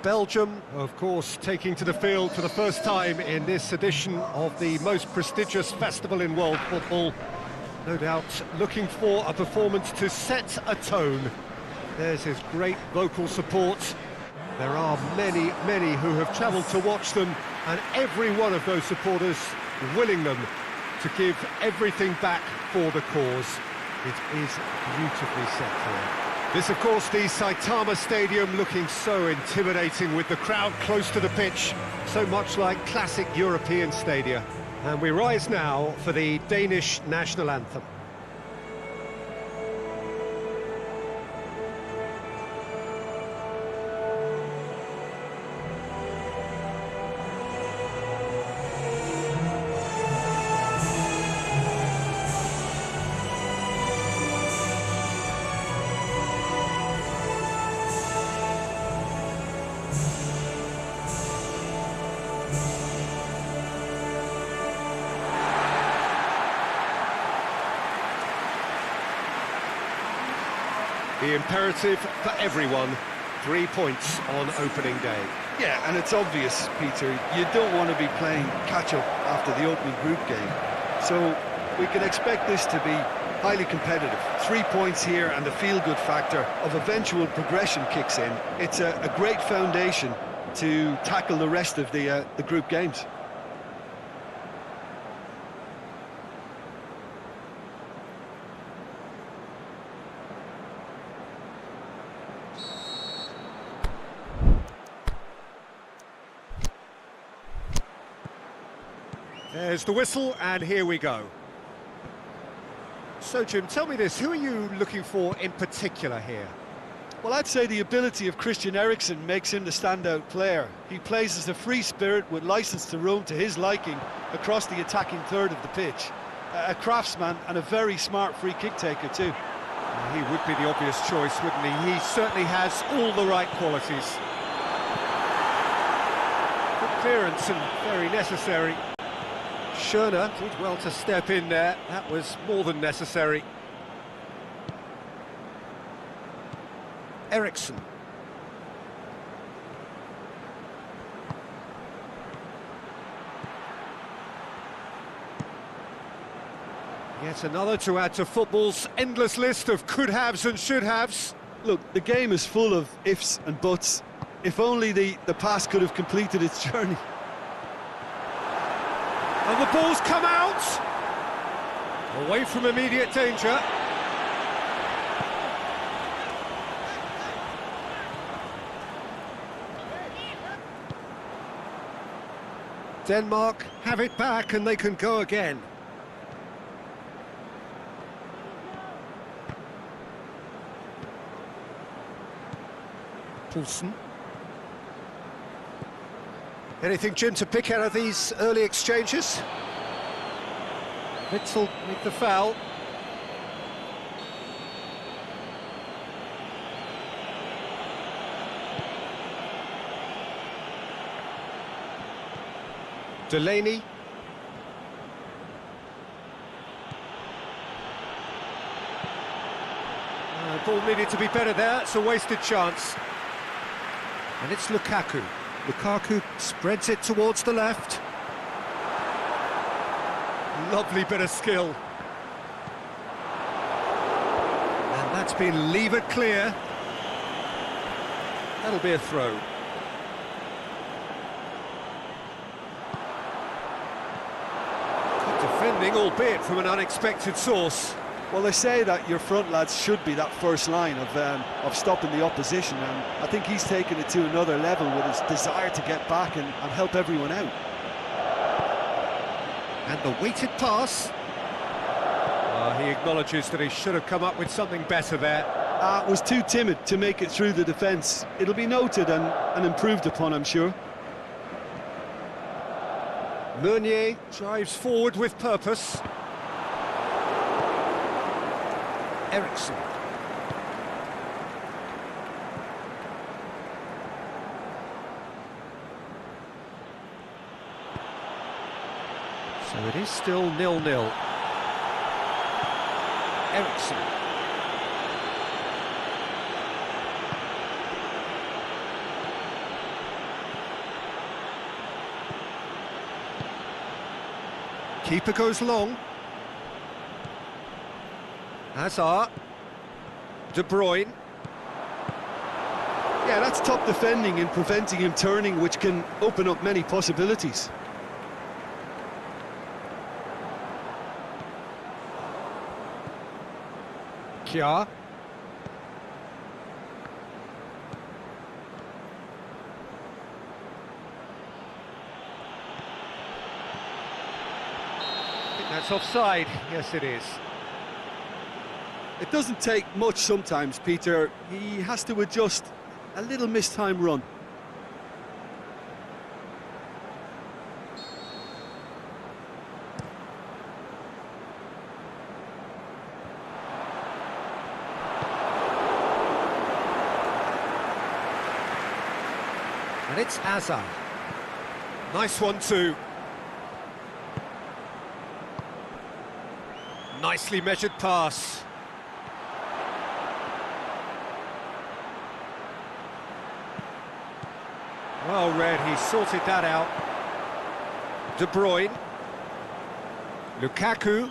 Belgium, of course, taking to the field for the first time in this edition of the most prestigious festival in world football. No doubt looking for a performance to set a tone. There's his great vocal support. There are many, many who have travelled to watch them, and every one of those supporters willing them to give everything back for the cause. It is beautifully set here. This, of course, the Saitama Stadium, looking so intimidating with the crowd close to the pitch, so much like classic European stadia. And we rise now for the Danish national anthem. The imperative for everyone, 3 points on opening day. Yeah, and it's obvious, Peter, you don't want to be playing catch-up after the opening group game. So we can expect this to be highly competitive. 3 points here and the feel-good factor of eventual progression kicks in. It's a great foundation to tackle the rest of the group games. There's the whistle, and here we go. So, Jim, tell me this, who are you looking for in particular here? Well, I'd say the ability of Christian Eriksen makes him the standout player. He plays as a free spirit with licence to roam to his liking across the attacking third of the pitch. A craftsman and a very smart free kick taker too. He would be the obvious choice, wouldn't he? He certainly has all the right qualities. Good clearance and very necessary. Schöner did well to step in there. That was more than necessary. Eriksen. Yet another to add to football's endless list of could-haves and should-haves. Look, the game is full of ifs and buts. If only the pass could have completed its journey. And the ball's come out! Away from immediate danger. Denmark have it back and they can go again. Poulsen. Anything, Jim, to pick out of these early exchanges? Witzel with the foul. Delaney. Ball needed to be better there, it's a wasted chance. And it's Lukaku. Lukaku spreads it towards the left. Lovely bit of skill. And that's been levered clear. That'll be a throw. Good defending, albeit from an unexpected source. Well, they say that your front lads should be that first line of stopping the opposition, and I think he's taken it to another level with his desire to get back and help everyone out. And the weighted pass. He acknowledges that he should have come up with something better there. Was too timid to make it through the defence. It'll be noted and improved upon, I'm sure. Meunier drives forward with purpose. Eriksen. So it is still 0-0. Eriksen. Keeper goes long. Hazard. De Bruyne. Yeah, that's top defending and preventing him turning, which can open up many possibilities. Kjaer. I think that's offside. Yes, it is. It doesn't take much sometimes, Peter. He has to adjust a little mistimed run. And it's Hazard. Nice one too. Nicely measured pass. Well read, he sorted that out. De Bruyne. Lukaku.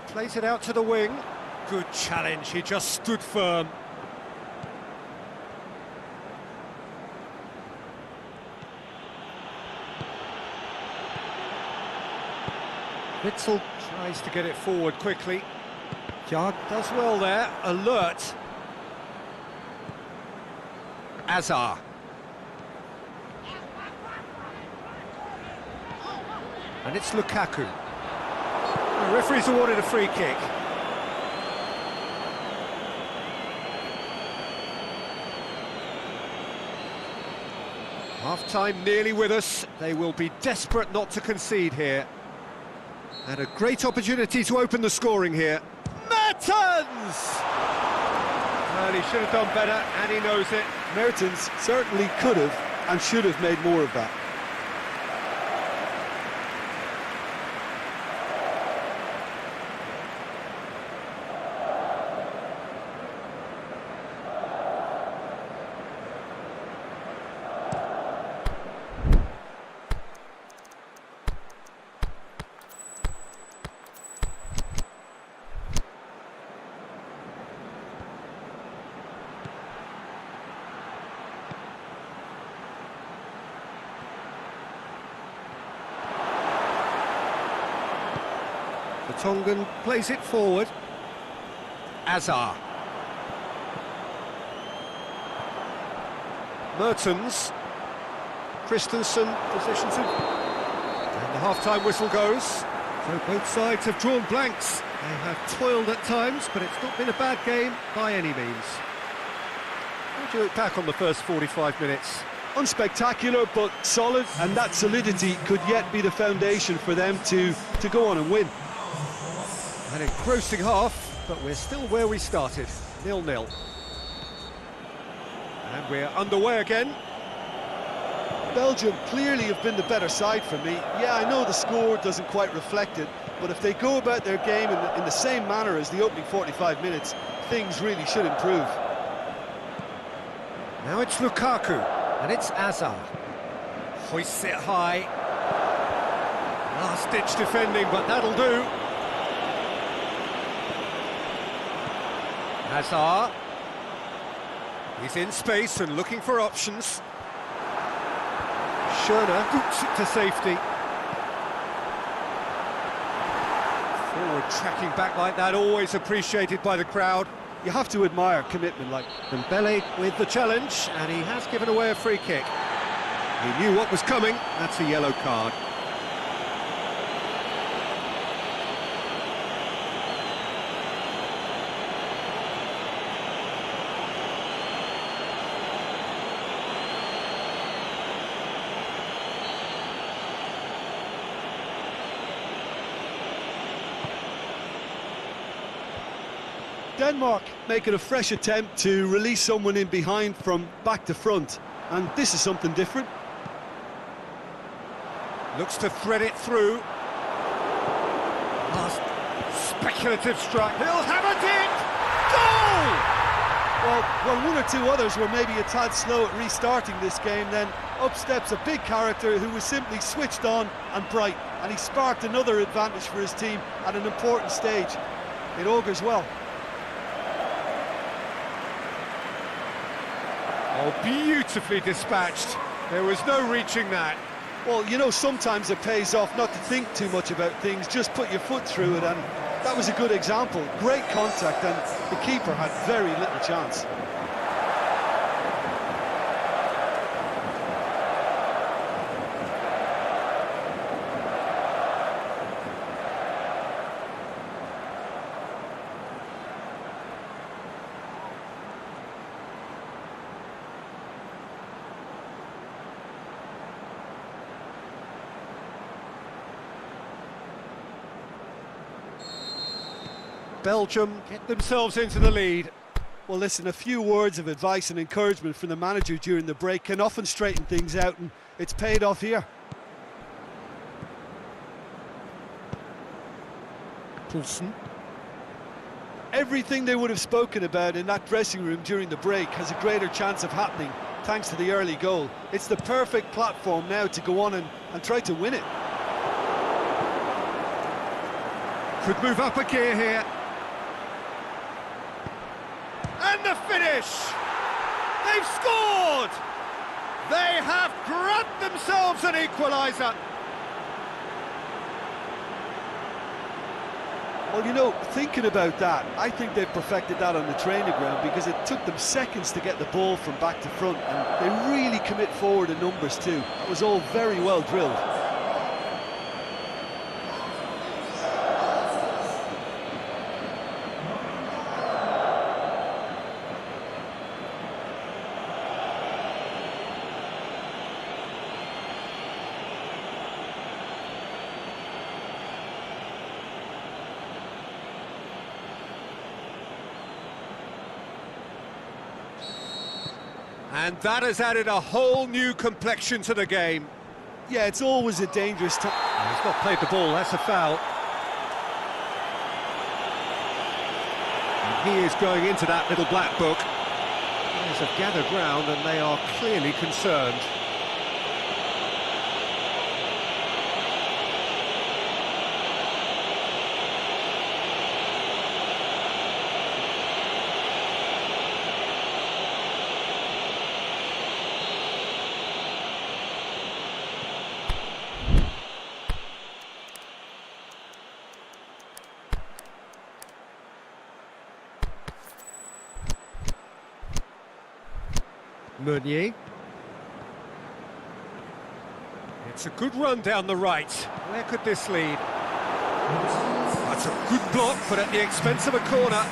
Plays it out to the wing. Good challenge, he just stood firm. Witzel tries to get it forward quickly. Kjaer does well there, alert. Hazard. And it's Lukaku. The referee's awarded a free kick. Half-time nearly with us. They will be desperate not to concede here. And a great opportunity to open the scoring here. Mertens! Well, he should have done better, and he knows it. Mertens certainly could have and should have made more of that. Tongan plays it forward. Hazard. Mertens. Christensen positions him. And the half-time whistle goes. So both sides have drawn blanks. They have toiled at times, but it's not been a bad game by any means. How do you look back on the first 45 minutes? Unspectacular, but solid, and that solidity could yet be the foundation for them to go on and win. An engrossing half, but we're still where we started, 0-0. And we're underway again. Belgium clearly have been the better side for me. Yeah, I know the score doesn't quite reflect it, but if they go about their game in the same manner as the opening 45 minutes, things really should improve. Now it's Lukaku, and it's Hazard. Hoists it high. Last-ditch defending, but that'll do. Hazard. He's in space and looking for options. Schöne boots it to safety. Forward tracking back like that, always appreciated by the crowd. You have to admire commitment like And Dembele with the challenge, and he has given away a free kick. He knew what was coming, that's a yellow card. Denmark making a fresh attempt to release someone in behind from back to front, and this is something different. Looks to thread it through. Last speculative strike. He'll have it in! Goal! Well, when one or two others were maybe a tad slow at restarting this game, then up steps a big character who was simply switched on and bright, and he sparked another advantage for his team at an important stage. It augurs well. Oh, beautifully dispatched. There was no reaching that. Well, you know, sometimes it pays off not to think too much about things, just put your foot through it, and that was a good example. Great contact, and the keeper had very little chance. Belgium get themselves into the lead. Well, listen, a few words of advice and encouragement from the manager during the break can often straighten things out, and it's paid off here. Poulsen. Everything they would have spoken about in that dressing room during the break has a greater chance of happening thanks to the early goal. It's the perfect platform now to go on and try to win it. Could move up a gear here. And the finish! They've scored! They have grabbed themselves an equaliser. Well, you know, thinking about that, I think they've perfected that on the training ground, because it took them seconds to get the ball from back to front, and they really commit forward in numbers too. That was all very well drilled. And that has added a whole new complexion to the game. Yeah, it's always a dangerous time. He's not played the ball, that's a foul. And he is going into that little black book. Players have gathered round and they are clearly concerned. Meunier. It's a good run down the right. Where could this lead? That's a good block, but at the expense of a corner.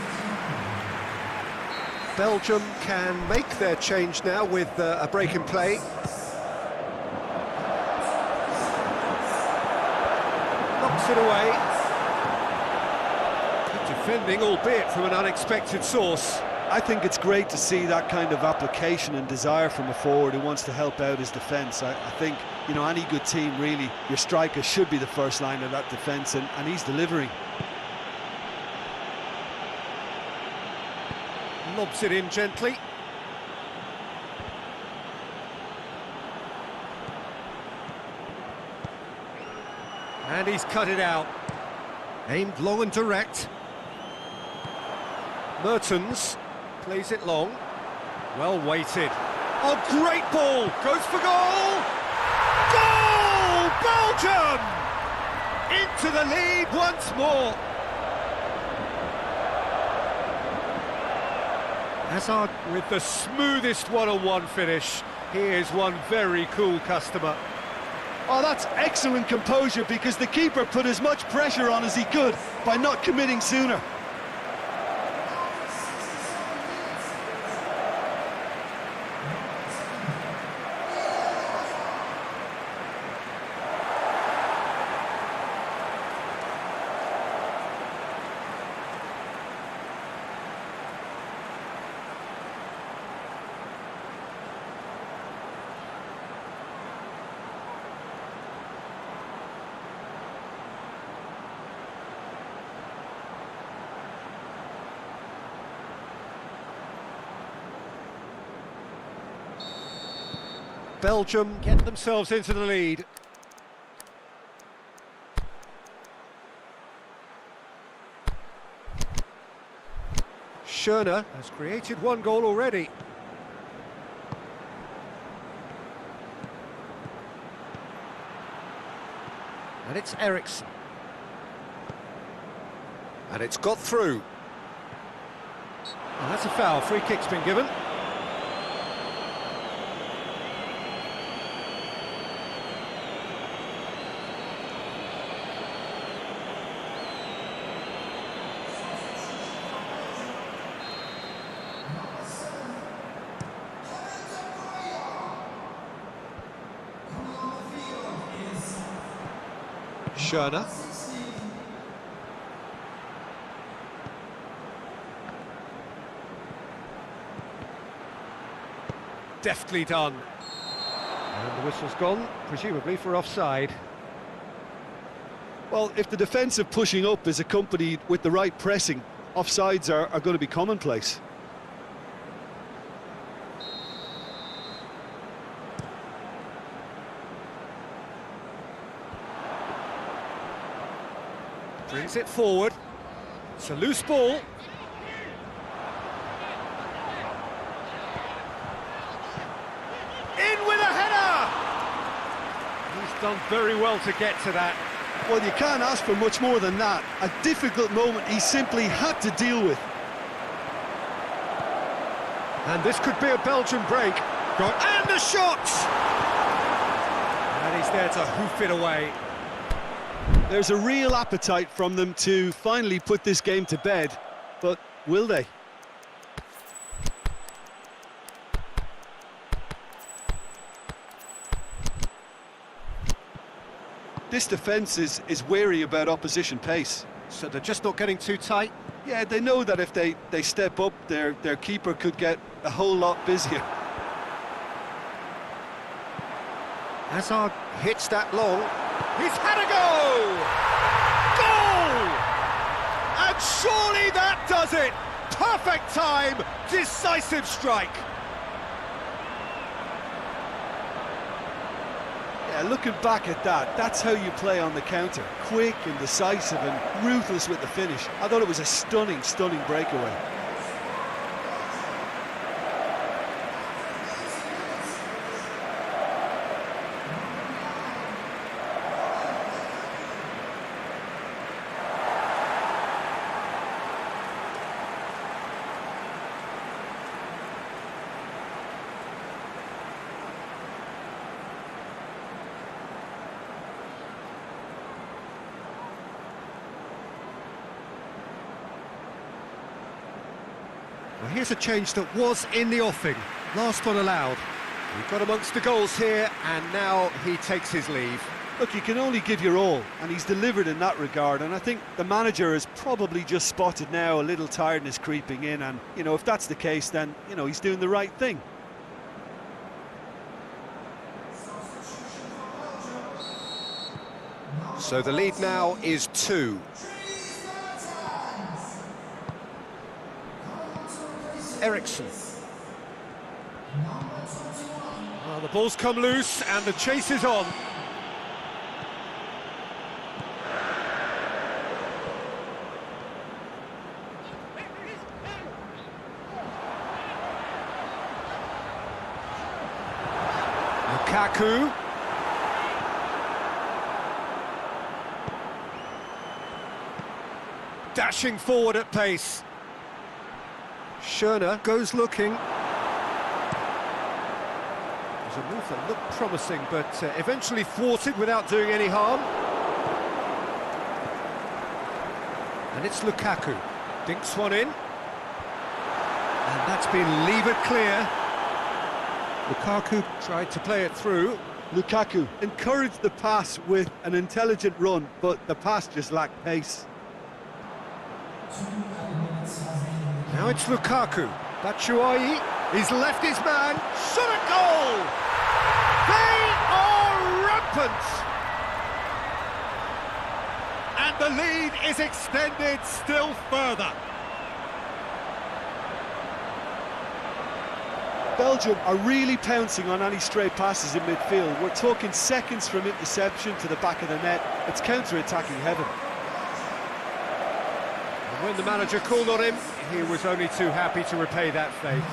Belgium can make their change now with a break in play. Knocks it away. Good defending, albeit from an unexpected source. I think it's great to see that kind of application and desire from a forward who wants to help out his defence. I think, you know, any good team, really, your striker should be the first line of that defence, and he's delivering. Lobs it in gently. And he's cut it out. Aimed long and direct. Mertens plays it long. Well weighted. Oh, great ball! Goes for goal! Goal! Belgium! Into the lead once more. Hazard with the smoothest one-on-one finish. Here's one very cool customer. Oh, that's excellent composure, because the keeper put as much pressure on as he could by not committing sooner. Belgium get themselves into the lead. Schöne has created one goal already. And it's Eriksson. And it's got through. And that's a foul. Free kick's been given. Schöne. Deftly done. And the whistle's gone, presumably for offside. Well, if the defensive pushing up is accompanied with the right pressing, offsides are going to be commonplace. Brings it forward. It's a loose ball. In with a header! He's done very well to get to that. Well, you can't ask for much more than that. A difficult moment he simply had to deal with. And this could be a Belgian break. And the shot! And he's there to hoof it away. There's a real appetite from them to finally put this game to bed, but will they? This defence is wary about opposition pace. So they're just not getting too tight? Yeah, they know that if they step up, their keeper could get a whole lot busier. Hazard hits that long. He's had a go! Goal! And surely that does it! Perfect time, decisive strike. Yeah, looking back at that, that's how you play on the counter. Quick and decisive and ruthless with the finish. I thought it was a stunning, stunning breakaway. Well, here's a change that was in the offing. Last one allowed. We've got amongst the goals here, and now he takes his leave. Look, you can only give your all, and he's delivered in that regard, and I think the manager has probably just spotted now a little tiredness creeping in, and, you know, if that's the case, then, you know, he's doing the right thing. So the lead now is 2. Eriksson. Well, the ball's come loose and the chase is on. Lukaku. Dashing forward at pace. Schöne goes looking. There's a move that looked promising, but eventually thwarted without doing any harm. And it's Lukaku. Dinks one in. And that's been levered clear. Lukaku tried to play it through. Lukaku encouraged the pass with an intelligent run, but the pass just lacked pace. Now it's Lukaku. Batshuayi, he's left his man, shot a goal! They are rampant! And the lead is extended still further. Belgium are really pouncing on any stray passes in midfield. We're talking seconds from interception to the back of the net. It's counter-attacking heaven. And when the manager called on him, he was only too happy to repay that faith.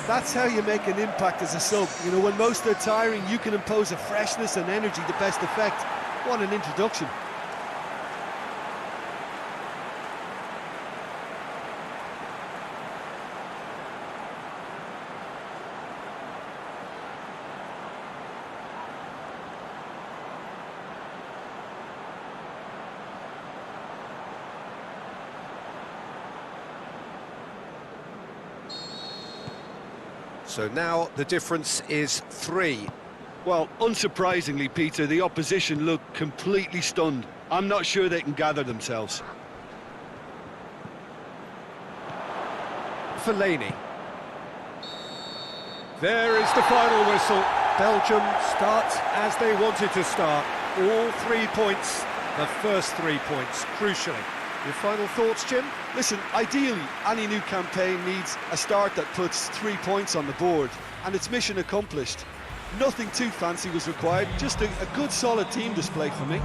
That's how you make an impact as a sub. You know, when most are tiring, you can impose a freshness and energy to best effect. What an introduction. So now the difference is 3. Well, unsurprisingly, Peter, the opposition look completely stunned. I'm not sure they can gather themselves. Fellaini. There is the final whistle. Belgium start as they wanted to start. All 3 points, the first 3 points, crucially. Your final thoughts, Jim? Listen, ideally, any new campaign needs a start that puts 3 points on the board, and it's mission accomplished. Nothing too fancy was required, just a good solid team display for me.